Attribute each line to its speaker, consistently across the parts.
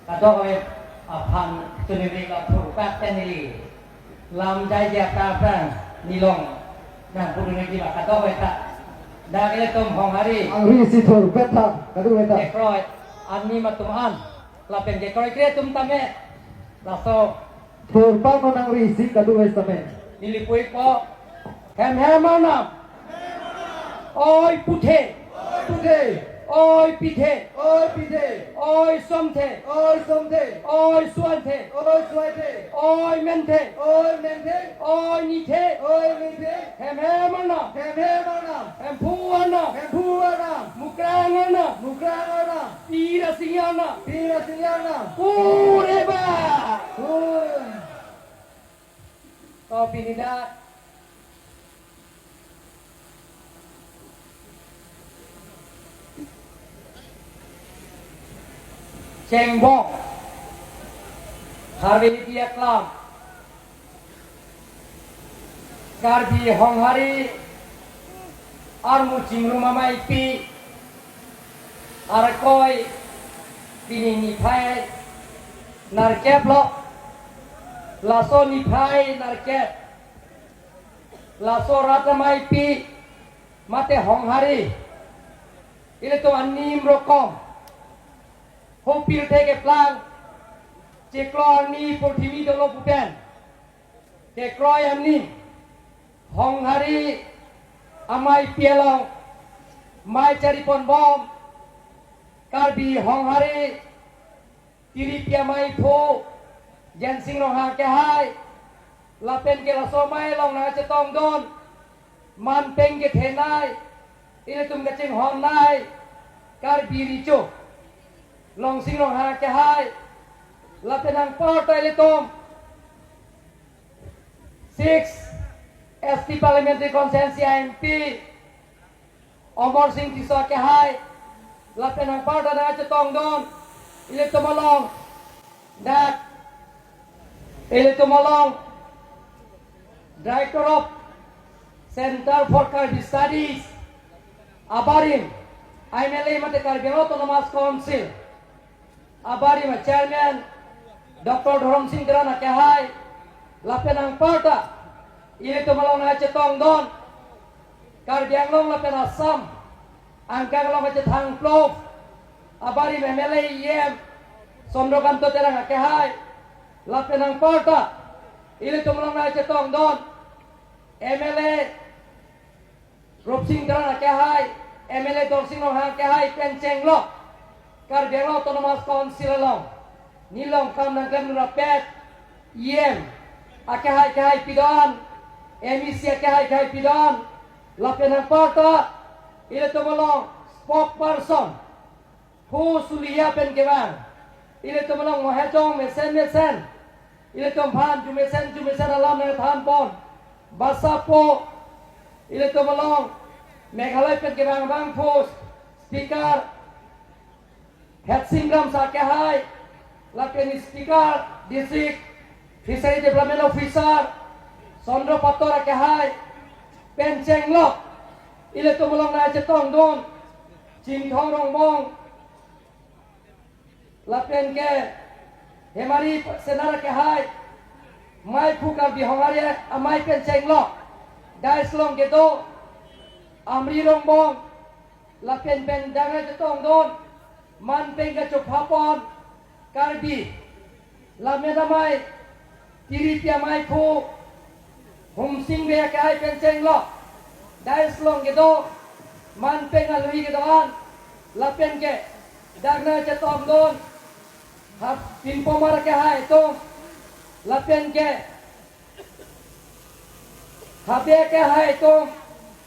Speaker 1: kadok pan sendiri ka purpat tenili lam jai dia ka prang nilong nah puru ngi ba kadok ta da ke tom hong hari
Speaker 2: Angri si thor peta kadu eta.
Speaker 1: Dekroi ani matuman lapen dekroi kre tum tame laso
Speaker 2: Thor pa man angri si kadu esame.
Speaker 1: nilipui ko hem mana oi puthe oi pithe oi somthe oi suanthe oi menthe oi nithe hem mana hem phuana mukrangana pirasiyana pureba to pinida Cengbong hari dia kelam karbi hong hari armu cingru mamai pi arkoi bini nipai narkep lo laso nipai narkep laso rata mai pi mate hong hari ini tu anim rokom Hopir tege plang ceklor ni portimi dolo pupen tekroy amni hong hari amai pielong mai cari pon bom karbi hong hari tiri pia mai pho jensing rong ha ke hai lapen ke laso mai long na chetong don man peng ke thenai ini tum gaching hong nai karbi richo long sing long ha ke hai la penang por toilet tom 6 ST parliamentary consensus MP Omor Singh Tisa ke hai la penang por da cha tong don ile to malong dat ile to malong Director of Center for Karbi Studies Abarim IMLA mate Karbi Autonomous Council Abari ma chairman Dr. Dharam Singh Grana ke hai lapenang parta ini tu malong na chetong don Karbi Anglong lapen Assam angkang long chetang plov abari memele yem Sondrokanto terang ke hai lapenang parta ini tu malong na chetong don MLA Rup Singh Grana ke hai MLA Dor Singh long ke hai Penceng lo Karbi Autonomous Council long nilong kam nang kam rapet yem akahai pidon emisi akahai pidon lapen parta ile to molong spokesperson hu sulia pen gewang ile to molong mohajong mesen ile to bhan ju mesen alam na than pon basapo ile to molong meghalaya pen gewang bang phos speaker Hatsingram Sakehai, Lapen Speaker, District Fishery Development Officer, Sondro Patora Kehai, Penceng Lok, ile to molong na chetong don, Chim Thong Rong Bong, Lapen ke Hemari Senara Kehai, Mai Phuka Bihongari, Amai Penceng Lok, Dais Long Gedo, Amri Rong Bong, Lapen Danga chetong don, Man penga chopapon karbi lamena mai tiri pia mai phu hum sing be kai penceng lo dais long gedo man penga lui gedoan lapen ke dagna chetom don hap pin pomar ke hai to lapen ke habe ke hai to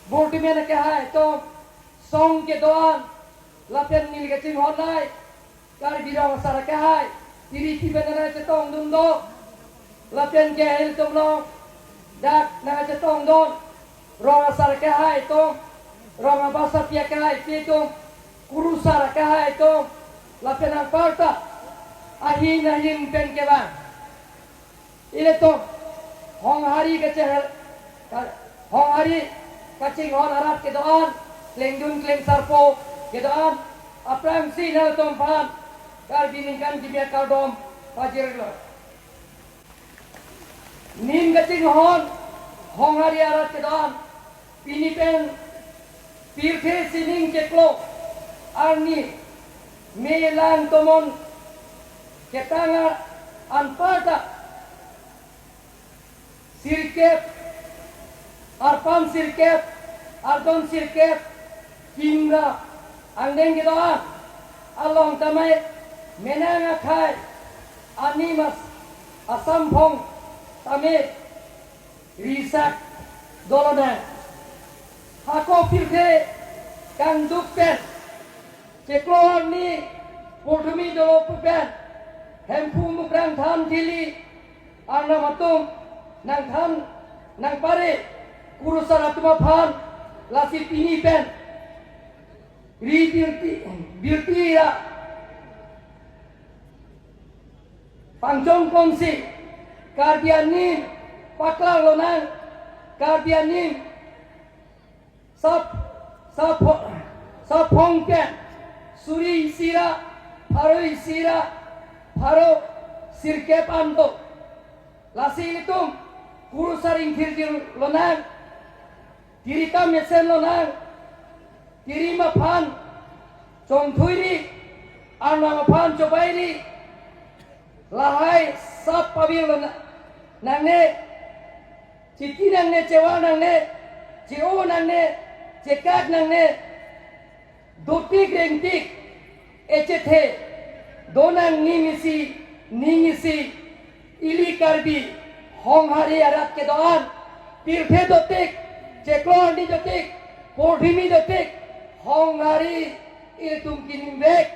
Speaker 1: bordi men ke hai to song gedoan lapen nil gaching honai kar birong sarake hai tiri ti benara chetong dundo lapen ke hel tumlo dak na chetong don rong sarake hai to rong basa pia ke hai ti to kuru sarake hai to lapen ang parta ahin pen ke ba ile to hong hari ke chehel hong hari kaching hon harat ke don kleng dun kleng sarpo Gedaan aprang sinal tom pan kar biningkan kimia kaldom pajir lo nin gacing hong hari arat kedan pini pen pirthe sining ceklo arni melang tomon ketanga anparta sirkep arpam sirkep ardon sirkep kimra angdeng kedan along tamai menanga khai animas asam phong tame risak dolona hako pirthe kang dukpen ceklo ni Purthumi dolo pupen hempu mukrang tham dili arna matung nang tham nang pare kurusara tuma phan lasi pini pen ri birti ya pangchong kongsi kardianin paklang lonang kardianin sap phong pen suri sira Pharo sirkep anto lasi itum guru saring kirjir lonang dirita mesen lonang dirima phan chongthuiri arna phan chobairi lahai sap pabir nangne chiki nangne cewa nangne ceo nangne cekak nangne dotik rengtik ecethe donang ningisi ili karbi hong hari arat ke doan pirthe dotik ceklo ni dotik Purthumi dotik hong hari iltum kinim bek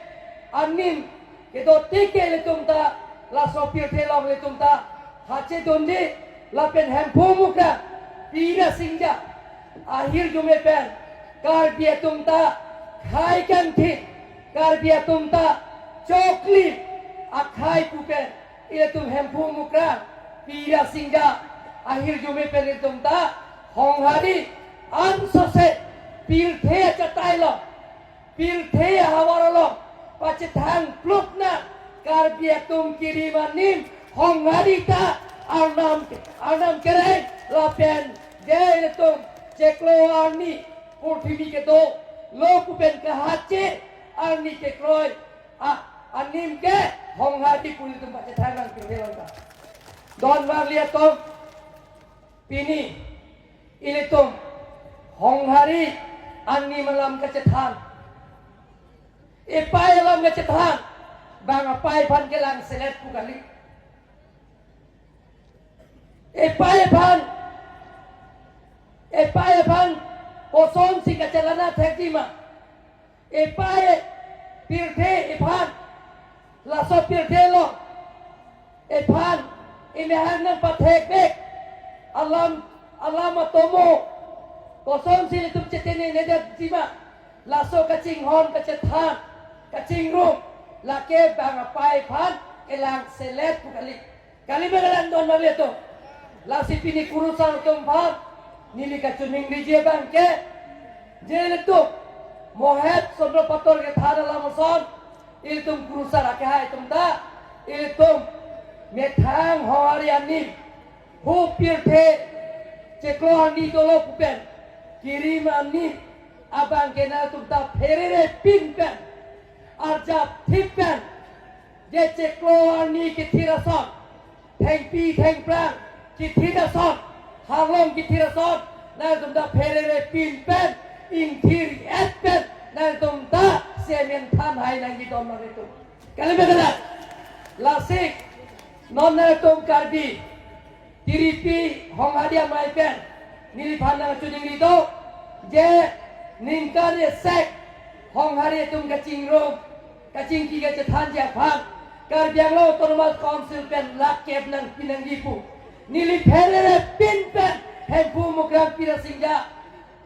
Speaker 1: anim ke dotik ke iltum ta laso pirthe long iltum ta hache dondi lapen hempu muka pira singja akhir jume pen kar biatum ta khai kan thi kar biatum ta Coklit akhai pupen itu hempu mukra pira singga akhir jume penitum ta hong hari ansose pilthe chatai lo pilthe hawar lo pachithang plupna karbiatum kirimanim hong hari ta arnam kere lapen jai tum ceklo arni Purthumi ke do lo pupen kahace arni cekloi anim ke hong hati puli tempat cetaran kirelon ka don war lihat tom pini ini tom hong hari ani malam kecetan ipai lam kecetan bang apai pan kelang selet pukali ipai pan kosong si kecelana thekima ipai pirthe iphan laso pirthe lo iphan imehan nang pathek bek alam atomo kosong sini tum cetene nedat jima laso kacing hon kacethan kacing rum lake bang apai phan elang selet pukali kali bagalan don bang to lasi pini kurusan tum phan nili kacuning rije bang ke jele to mohet sobro pator ke thada lamason iltum kurusara ke hai tum da iltum methang hawariani hu pirthe ceklo ani dolo pupen kirim ani abang ke na tum ta ferere pin pen arjap thip pen je ceklo ani ki thirason theng prang ki thirason halom ki thirason na tum ta ferere pin pen ingkiri etpen nang tum ta semen tham hai nang di dom nang itu kali begala lasik non nang tum karbi tiripi hong hadia mai pen nili phanang chuning rito je ningkare sek hong hari tum kacing rom kacing ki ga chathan ja phan kar biang lo autonomous council pen lak kep nang pinang dipu nili pherere pin pen hempu mugram pira singja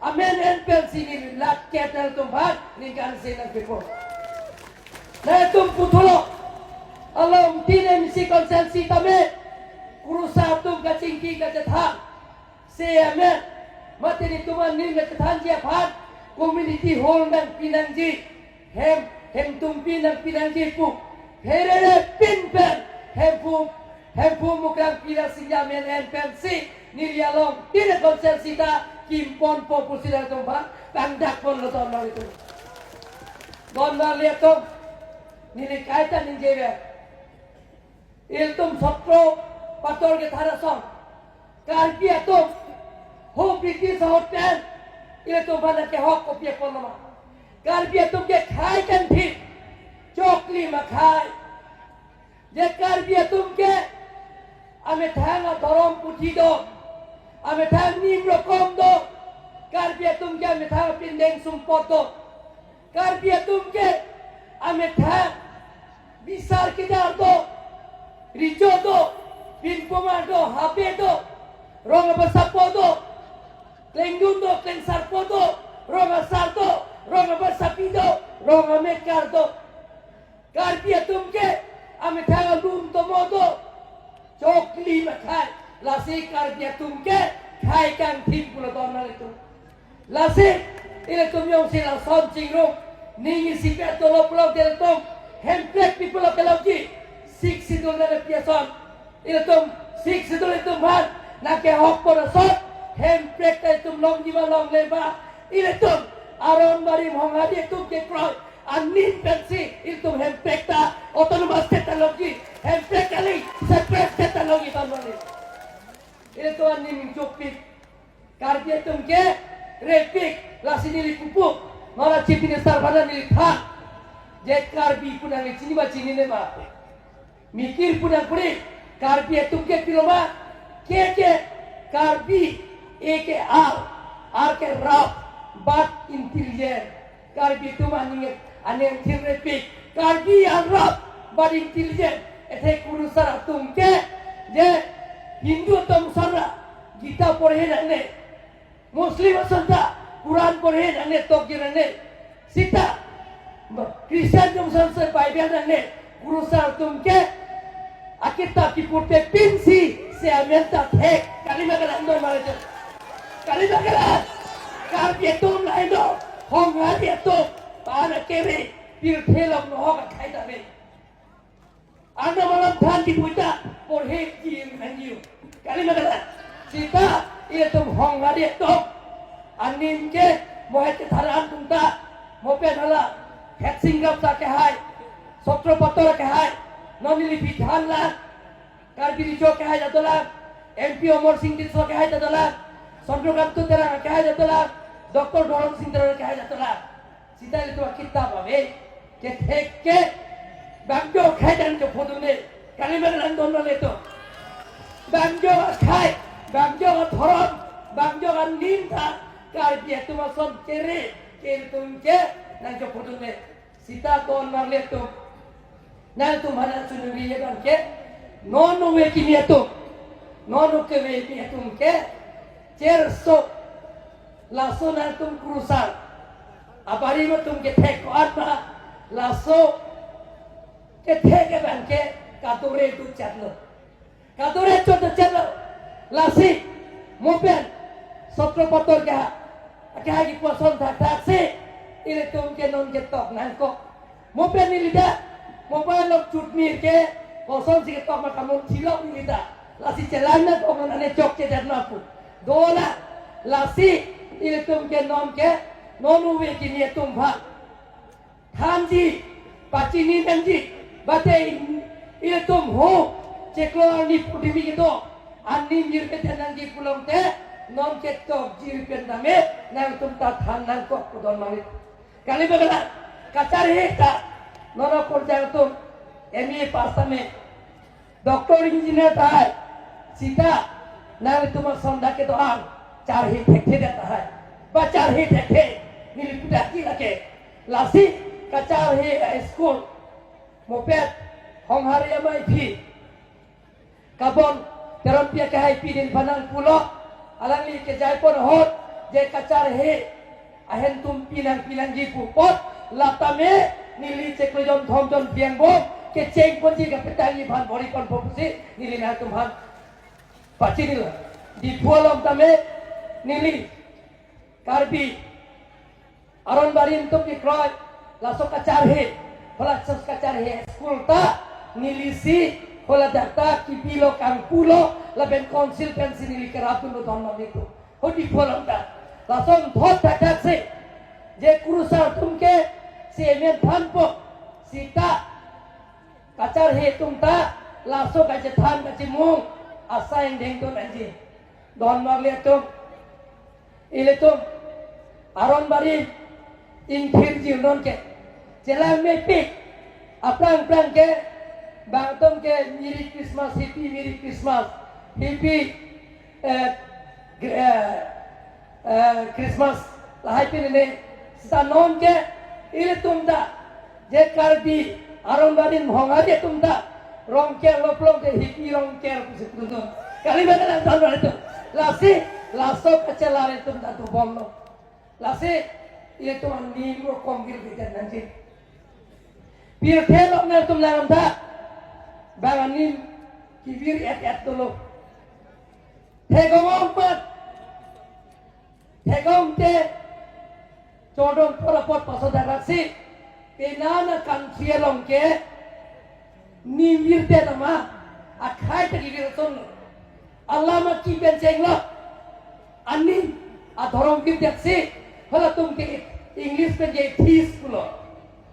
Speaker 1: amen en pensini lak ketel tumbat ningkan senang people na tum putulo alom tine misi konsensi tame kurusa tum kacingki kacatha se amen matini tuman ning kacathan dia phat community hall nang pinangji hem tum pinang pinangji pu herere pin pen hempu mukrang pila sinjamen en pensi nilialong tidak konsensita kimpon popusi dari tumba tangdak pon lo ton itu don lihat tuh nili kaitan ninjebe iltum sotro pator ke thara song karpia tuh ho british hotel ile tuh bana ke hok kopia koloma karpia tuh ke khai kan thik chokli ma khai je karpia tuh ke ame thanga dorom puthi do ame thang nim rokom do karpia tuh ke ame thang pindeng sumpot do karpia tuh ke ame thang bisar ke jar do rijo do pinpoma do hape do ronga bersapo do Lengun do, leng sarpo do, ronga sardo, ronga bersapi do, ronga mekar do. Karpia tumke, ame thanga lum to modo, chokli makai, lasi karpia tumke, khai kang thing pula donna itu. Lasi, ile tum yong sila son cingro, ningi sipe to lo pulau del tom, hemplek people of Kelauji, six sidul na piason, ile tum six sidul itu man, nake hok pora son. Hemprek tay tum long jiwa long leba ile tum aron bari mongadi tum ke kroy anin pensi ile tum hemprek ta autonomous technology hemprek kali separate technology tanwani ile tum anin jopik karpia tum ke repik lasi nili pupuk nora chief minister bana nili tha je karbi punang chini ba chini ne ba mikir punang puri karpia tum ke piloma ke karbi एक आर के राव बात इंटेलिजेंट कार्बी तुम अने थिरेपिक कार्बी आर राव बात इंटेलिजेंट एथे कुरुसरा तुम के जे हिंदू तुम सरा गीता पढ़े जाने मुस्लिम संता कुरान पढ़े जाने तो गिरने सीता क्रिश्चियन तुम संसे बाइबल जाने कुरुसरा तुम के अकिता की पुटे पिंसी से अमेरिका थे कलिमा के अंदर मारे थे kali bakalan karpia tum lain do hong hati tu pada kiri pil telok no hong kai tabe anda malam than di puja por he jim hanju kali bakalan sita ia tum hong hati tu anin ke mohet tharan tunta mope dhala vaccine gap ta ke hai sotro pator ke hai nonili bidhan la karbi jo ke hai jatola mp omar singh di so ke hai jatola Chandrakant তেরা কহা যেতলা ডক্টর ধরম সিং তেরা কহা যেতলা सीता ले तो किताब आवे के ठेक के बैंजो खाए जान जो फोदुने काली में लंदन ले तो बैंजो खाए बैंजो धरम बैंजो नीम था कार बिया तुम सब के तुम के ना जो फोदुने सीता तो ले तो ना तुम्हारा सुनुरी ये बन के नॉन वे की नियत तो नॉन के वे की तुम के Cerso lasso na tum cruzar apari mo tum ke thek atma lasso ke thek ban ke katore tu chatlo lasi mopen sotro pator ka ki poson thak se ile tum ke non ke tok nan ko mopen ni lida mobile lok chutmir ke poson si ke tok ma kamun silok ni lida lasi celana ko ngane chok ke dan napu dola lasi ile tum ke nom ke nonu we ki ni tum bha thamji pachini nanji bate ile tum ho cheklo ni putimi ke do anni mir ke nanji pulong te nom ke tok jir pe name nang tum ta than nang ko don mani kali bagala kachar he ta nono korja tum MA pasta me doctor engineer ta hai Sita नाले तुम्हारे संधा के तो आग चार ही ठेके देता है बस चार ही ठेके नीली पिटा की लगे लासी का चार ही स्कूल मोपेट हमारे यमाई भी kabon teron pia kahai pidin panang pulo alangi ke jaipon hot je kacar he ahen tum pinang ji pupot latame nili ceklejon thomjon biangbo ke ceng ponji ka petangi ban bori kon fokusi nili na tum han pacini la di puolom tame nili karbi aron barin tum di kroy lasok kacar he balak sos kacar he Kulta nilisi hola data kipilo kang pulo laben konsil pensi nili keratu no donman itu hodi polonta lason thot tak se je kurusar tumke semen thanpo sita kacar he tumta laso kaje than kaje mung asa yang deng to nanji donman le tum ile tum aron bari inthir jinon ke jelang mepik aplang ke bang tom ke Merry Christmas hippie Christmas lahai pin ne sta non ke ile tumda je karbi aron badin hongari tumda rong ke loplong ke hippie rong ke kusitu kali mana dan itu lasi laso kecelare tumda tu bomlo lasi ile tuan ni ro kongil bidan nanti bir thelok na tum langam da banganin kibir et dulu thegong ompat thegong te chodong porapot pasodaraksi penana kansia longke nimir te nama akhai te kibir ton allama ki bencenglo anin adorong kir jaksi hala tum ke english pe je fees pulo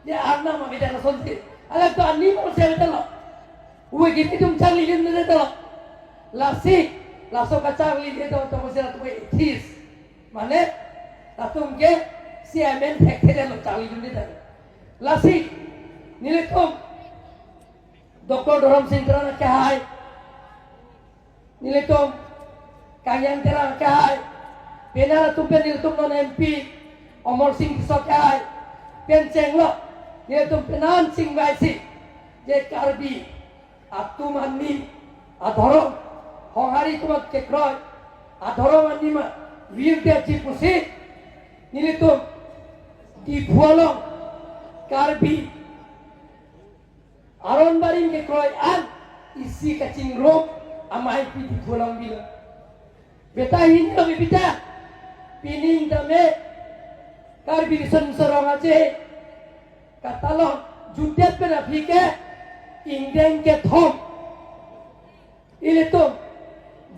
Speaker 1: ya arna ma bidara sonti ala to anin mo se betalo uwe gitu tum charli jin de to lasi laso ka charli de to to se to fees mane tatum ke si amen thekele lo charli jin de lasi niletum Dr. Dharam Singh Trana kahai niletum kanyang terang kahai penara tumpe niletum non MP Omar Singh Kisokahai penceng lo niletum penan Singh Vaisi je karbi atum anni adhorong hongari tumak kekroy adhorong anni ma virde chipusi niletum di phualong karbi aron baring kekroy an isi kacing rom amai pi di phualong bila beta hindo bibita pining dame karbi son sorong aje katalong judet pena fike ingdeng ke thom iletum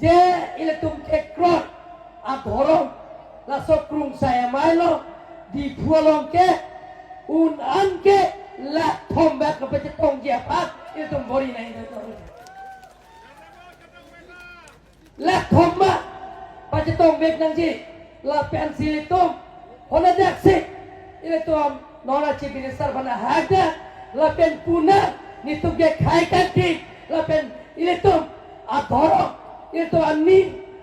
Speaker 1: je iletum kekroy adhorong lasok krung saya mailo di phualong ke un an ke la thom ba ke petong dia pat iletum bori nai to la thom ba petong bek nang ji la pensil iletum hola daksi iletum nona chief minister bana hada la pen puna nitum ge khai kanti la pen iletum adhorong itu anni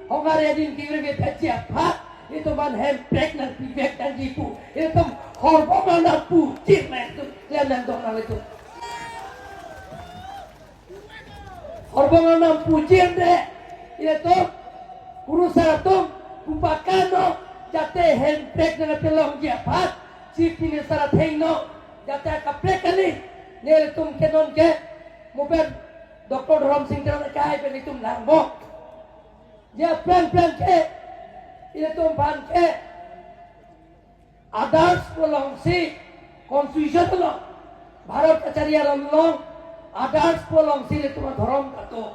Speaker 1: hongare din kigre pechia pat itu ban hem pregnant pibek dan jipu itu hormonal na pu chirna itu lenan donal itu hormonal na pu chirne itu kurusaratum kupakano jate hem pregnant pelong dia pat chipine sarat heino jate kaprekali nel tum kenon ke moben Dr. Dharam Singh Trana kahai pe nitum langbo dia plan ke itu ban ke adas polong si constitution lo bharat kacharia long adas polong si itu dharam kato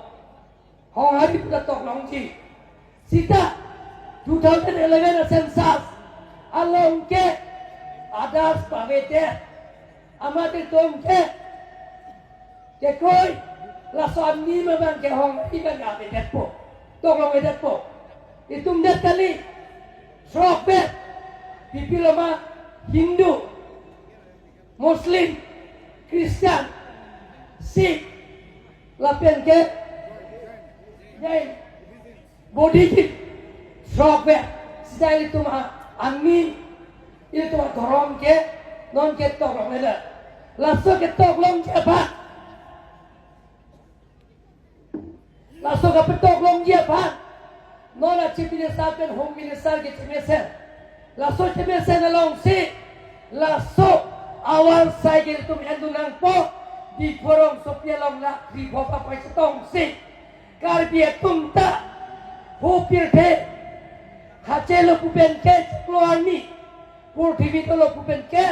Speaker 1: hongari puta tok long si sita 2011 census along ke adas pavete amate tom ke koi laso amni mabang ke hongari ban gabe depo tok long depo itu ndet kali sropet pipiloma Hindu Muslim Kristen Sikh lapen ke Jain Buddhist sropet sejak itu mah amin itu mah dorong ke non ke tolong ada langsung ke tolong ke apa langsung ke tolong dia apa nona chief minister pen home minister ke chimesen laso chimesen along si laso awal cycle tum endunang po di forong sopialong na di bopa pa tong si karbia tumta hopir the hachelo pupen ke kloani pur tv to lo pupen ke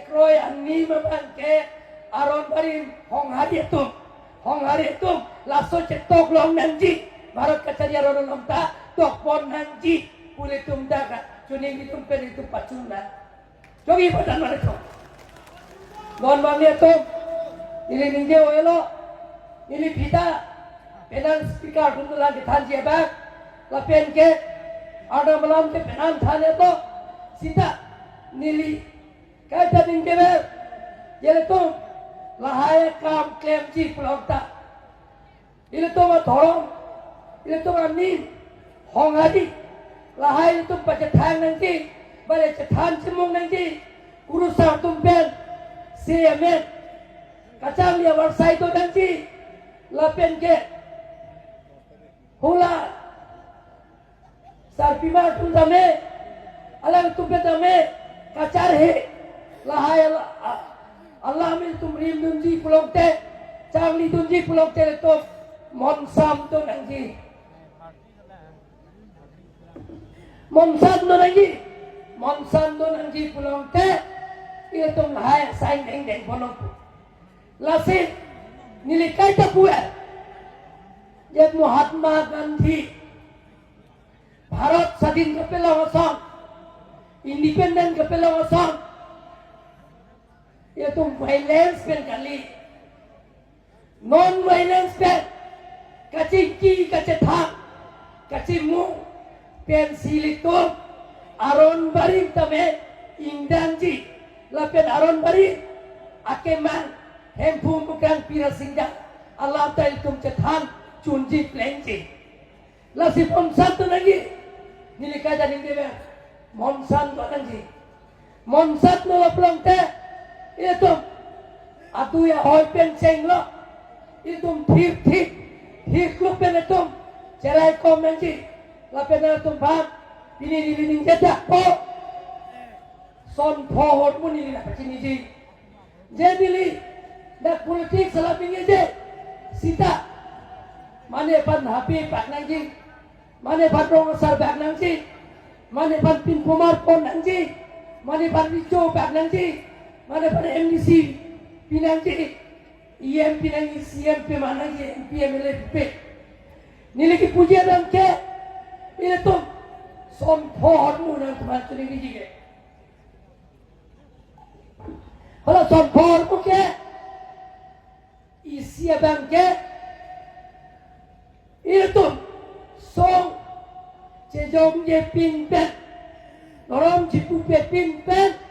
Speaker 1: kroy anni maban ke aron barin hong hari itu laso cetok long nanji barat kacaria rono nomta tok pon nanji kulit tumdaga cuning itu pen itu pacuna jogi badan mana tu non bang dia tu ini ninje oelo ini pita penan speaker kundulan di thanji abak lapen ke ada malam ke penan thane to sita nili kata ninje ber jadi tu lahai kam klaim ji pulauta ini tu mah thorong ini tu mah nin hong hadi lahai itu baca thang nanti baca thang cemung nanti urusan tumpen CMN kacang dia warsai itu nanti lapen ke hula sarpima tundame alang tumpen dame kacar he lahai Allah min tumrim dunji pulau te cangli dunji pulau te itu monsam tu nanti monsam tu nanti pulau te itu lahai saing deng pulau lasi nilikai tak buat jadi Mahatma Gandhi Bharat Sadin kepelawasan independen kepelawasan itu violence pen kali non violence pen kaciki kacethang kacimu pen silito aron barim tame ingdanji lapen aron barim akeman hempu bukan pira singja Allah tail tum cethang chunji plenji lasi pomsan tu lagi nilika jadi dia monsan tu lagi monsan tu laplang te itu atu ya hoi pen ceng lo itu thik lu pen itu cerai kom nanti lapen itu bang ini jeda po son pohon pun ini nak cini ji jadi li dak politik selapingnya je sita mana pan happy pak nanti mana pan rong sar pak nanti mana pan pin pomar pon nanti mana pan rico pak nanti mana pada MDC pinanti IM pinanti CMP mana je MP MLP ni lagi puja dan ke ini tu son pohon mu dan teman tu ni juga kalau son pohon mu ke isi abang ke ini tu song cejong je pinpen orang cipu pinpen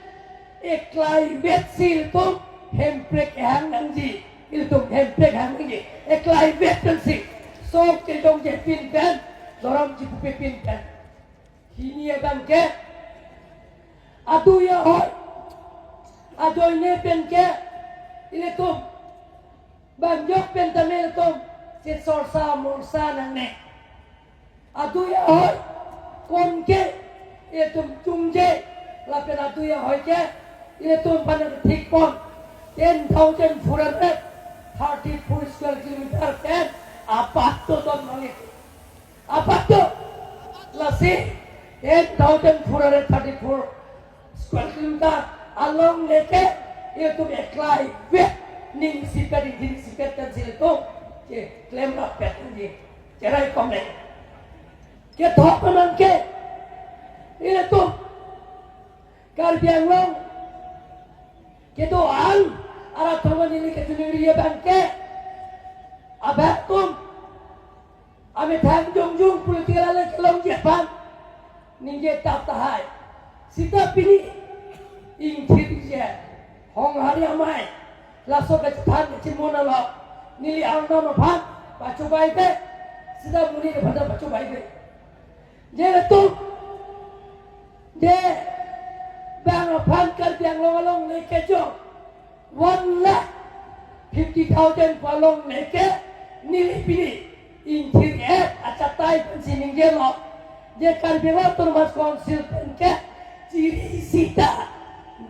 Speaker 1: eklai betsil tu hemprek hang nanji itu hemprek hang nanji eklai betsil sok cedong je pinpen dorang cipu pinpen ini ya bangke adu ya hoi adu ini penke ini tu banjok pentamel tu cet sorsa morsa nangne adu ya hoi konke itu jumje lapen adu ya hoi ke itu pada detik pon 10,000 400 34 square kilometer kan apa tu ton malik apa tu lasi 10,434 square kilometer along leke itu eklai vet ning sipet dan situ je klaim lah pet ni cerai komen ke thok man ke itu karbiang long Ketu ang arat thawan ini ketuniriya bangke abatum ame thang jong politik ala kelong Jepang ninje tap tahai sita pini ing thirje hong hari amai laso ke than chimona lo nili angna no phan pachu bai te sida muni de phada pachu bai te je tu je bang phan kar biang long leke jo 1,50,000 palong leke nili pini in thir achatai pensining je lo je kar biang termas konsil penke ciri sita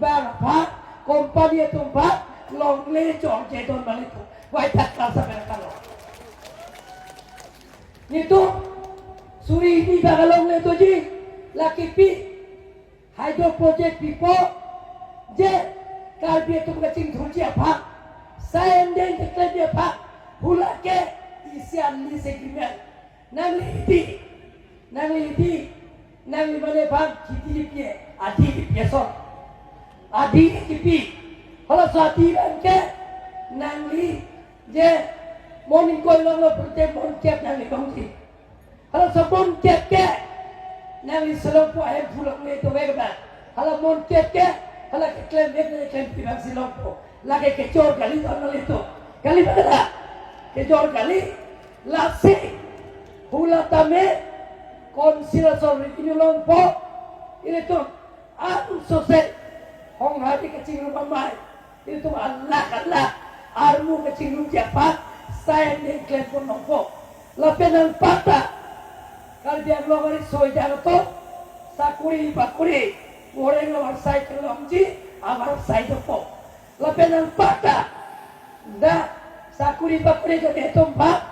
Speaker 1: bang phan kompani tumpa long le jo je don balik wai tak rasa mereka lo itu suri ini bagalong le to ji laki pi hydro project pipo je kar bi tu kacing thunji apa Saya ndeng tekle dia pak hula ke isian li segmen nang li mana pak kiti dia adi dia so adi kipi kalau sati ke nang li je morning ko long lo perte mon kep nang li kongsi kalau sabon kep ke nang li selong po ay bulok ne to wega kalau mon kep ke kalau klaim tiba silong po lagi kecor kali orang itu kali mana kecor kali lasi hula tame konsilasi ini lompo ini tuh anu sose hong hati kecil rumah mai itu Allah armu kecil rumah siapa saya yang klaim pun lompo lapenan patah kalau dia ngelawari soy jangan tuh sakuri bakuri orang ngelawar saya kelomji amar saya tuh lapenan patah dah sakuri bakuri jadi tempat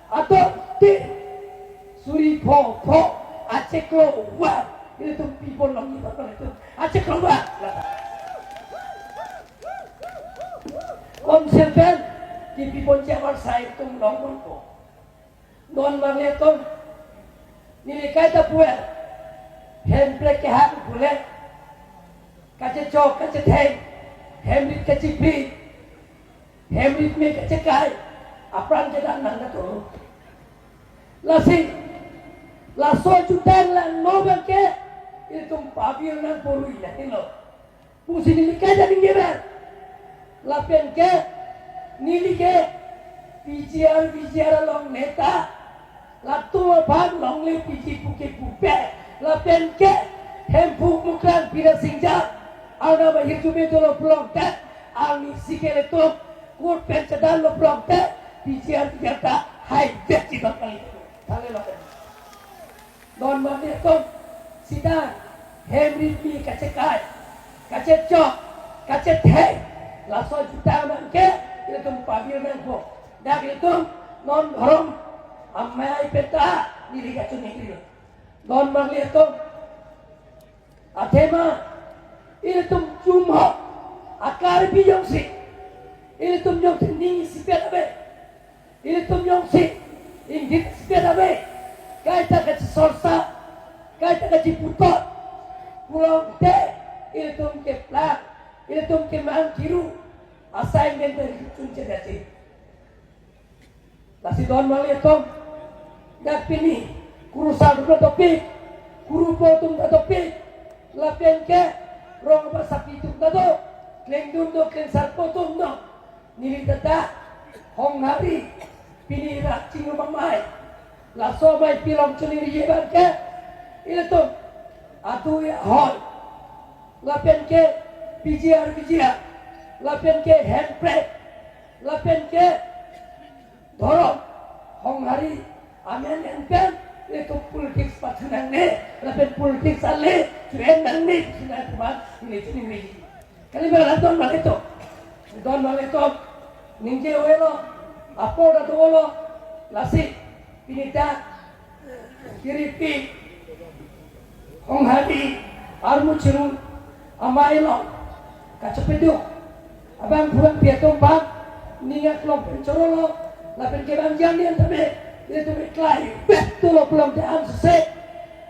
Speaker 1: atau ti suri po aceh keluar itu pipon lagi bakal itu aceh keluar konserven di pipon jawar saya itu ngomong po don marleton nilai kata puer handbrake hak boleh kaca cok kaca tank Hemrit kecipri, Hemrit me kecekai, apran jadi nanda tu. Lasi, laso jutaan lang novel ke, itu pabil nang pului na hilo. Pusi nili kaya jadi ngeber, lapen ke, nili ke, bicara long neta, latu bag long le piji puke pupe, lapen ke, hempu mukan pira singjak. Ada bahir cumi tu lo blok tak, angin sikit itu, kut pencedan lo blok tak, bijian ternyata high tech kita kali itu, kali lo kan. Don mana tu, sidang, hemrit mi kacekai, kacecok, kaceteh, laso juta mangke, itu mupabil mangko, dah itu non haram, amai peta, diri kacun ini. Don mana tu, atema. Ini tum cuma akar bijong si. Ini tum jong ning sipet abe. Ini tum jong si indit sipet abe. Kaita kaci sorsa, kaita kaci putot. Pulang te, ini tum ke plak, ini tum ke mangkiru. Assignment dari kunci dasi. Lasi don mali tum. Dak pini kurusan dua topik, kuru potong dua topik, lapian ke. Rong apa sapi itu tado, kleng dundo kleng sarpo tundo, nili tata, hong hari, pinira cingu mamai, laso mai pilom cuniri jeban ke, ini tuh, atu ya hol, lapen ke bijia, lapen ke handbrake, lapen ke dorong, hong hari, amen pen. Itu politik patunang ne, lapen politik sale, curen nang ne, sudah kuat ini. Kali berlaton maleto, don maleto, ninje oelo, apo dah tuolo, lasi, pinita, kiripi, hong hadi, armu cirun, amailo, kacepedu, abang buang piatong bang, ningat lom pencorolo, lapen kebang jangan tabe. Itu berkelai, betul lo pulang ke Ansese,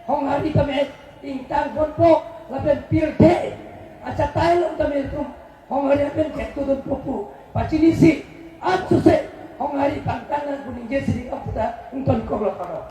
Speaker 1: hong hari kami intang ponpo, lapen pilde, aca Thailand kami itu, hong hari apen ketudun pupu, pacinisi, Ansese, hong hari pangtangan kuning jesi di kaputa, unton koblo karo.